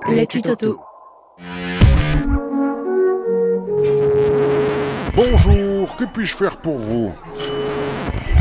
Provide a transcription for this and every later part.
L'actu Toto. Bonjour, que puis-je faire pour vous?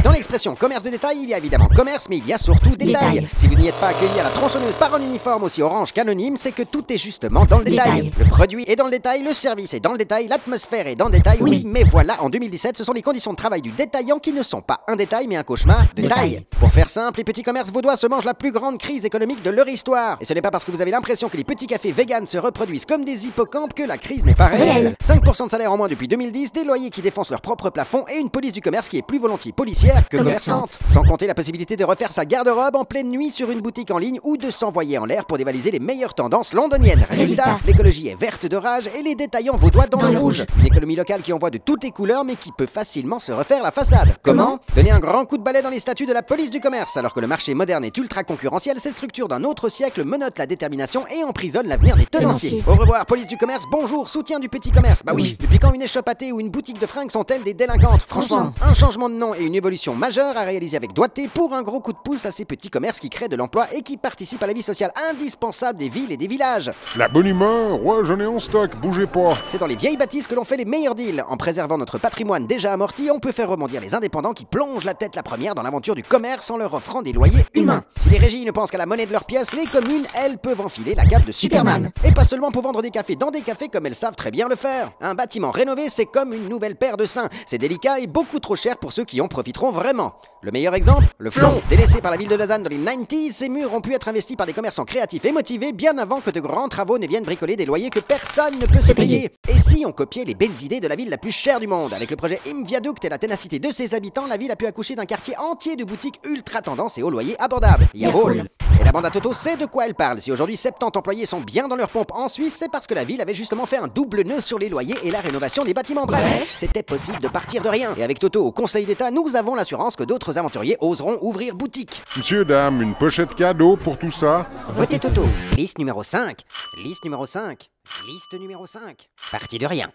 Dans l'expression commerce de détail, il y a évidemment commerce, mais il y a surtout détail. Si vous n'y êtes pas accueilli à la tronçonneuse par un uniforme aussi orange qu'anonyme, c'est que tout est justement dans le détail. Le produit est dans le détail, le service est dans le détail, l'atmosphère est dans le détail, oui, mais voilà, en 2017, ce sont les conditions de travail du détaillant qui ne sont pas un détail, mais un cauchemar de taille. Pour faire simple, les petits commerces vaudois se mangent la plus grande crise économique de leur histoire. Et ce n'est pas parce que vous avez l'impression que les petits cafés véganes se reproduisent comme des hippocampes que la crise n'est pas réelle. 5% de salaire en moins depuis 2010, des loyers qui défoncent leur propre plafond et une police du commerce qui est plus volontiers policière que commerçante. Sans compter la possibilité de refaire sa garde-robe en pleine nuit sur une boutique en ligne ou de s'envoyer en l'air pour dévaliser les meilleures tendances londoniennes. Résultat, l'écologie est verte de rage et les détaillants vaudois dans le rouge. Une économie locale qui envoie de toutes les couleurs mais qui peut facilement se refaire la façade. Comment? Donner un grand coup de balai dans les statuts de la police du commerce. Alors que le marché moderne est ultra concurrentiel, cette structure d'un autre siècle menotte la détermination et emprisonne l'avenir des tenanciers. Au revoir police du commerce, bonjour soutien du petit commerce. Bah oui, depuis quand une échoppe à thé ou une boutique de fringues sont-elles des délinquantes? Franchement, un changement de nom et une évolution majeure à réaliser avec doigté pour un gros coup de pouce à ces petits commerces qui créent de l'emploi et qui participent à la vie sociale indispensable des villes et des villages. La bonne humeur? Ouais, j'en ai en stock, bougez pas. C'est dans les vieilles bâtisses que l'on fait les meilleurs deals. En préservant notre patrimoine déjà amorti, on peut faire rebondir les indépendants qui plongent la tête la première dans l'aventure du commerce en leur offrant des loyers humains. Si les régies ne pensent qu'à la monnaie de leurs pièces, les communes, elles, peuvent enfiler la cape de Superman. Et pas seulement pour vendre des cafés dans des cafés comme elles savent très bien le faire. Un bâtiment rénové, c'est comme une nouvelle paire de seins. C'est délicat et beaucoup trop cher pour ceux qui en profiteront vraiment. Le meilleur exemple, le Flon. Délaissé par la ville de Lausanne dans les 90s, ces murs ont pu être investis par des commerçants créatifs et motivés bien avant que de grands travaux ne viennent bricoler des loyers que personne ne peut se payer. Et si on copiait les belles idées de la ville la plus chère du monde? Avec le projet Imviaduct et la ténacité de ses habitants, la ville a pu accoucher d'un quartier entier de boutiques ultra tendance et au loyer abordable. Jawohl. Et la bande à Toto sait de quoi elle parle. Si aujourd'hui 70 employés sont bien dans leur pompe en Suisse, c'est parce que la ville avait justement fait un double nœud sur les loyers et la rénovation des bâtiments. Bref, c'était possible de partir de rien. Et avec Toto au Conseil d'État, nous avons l'assurance que d'autres aventuriers oseront ouvrir boutique. Monsieur, dame, une pochette cadeau pour tout ça? Votez Toto. Liste numéro 5. Liste numéro 5. Liste numéro 5. Parti de rien.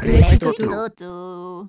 L'actu Toto. Toto.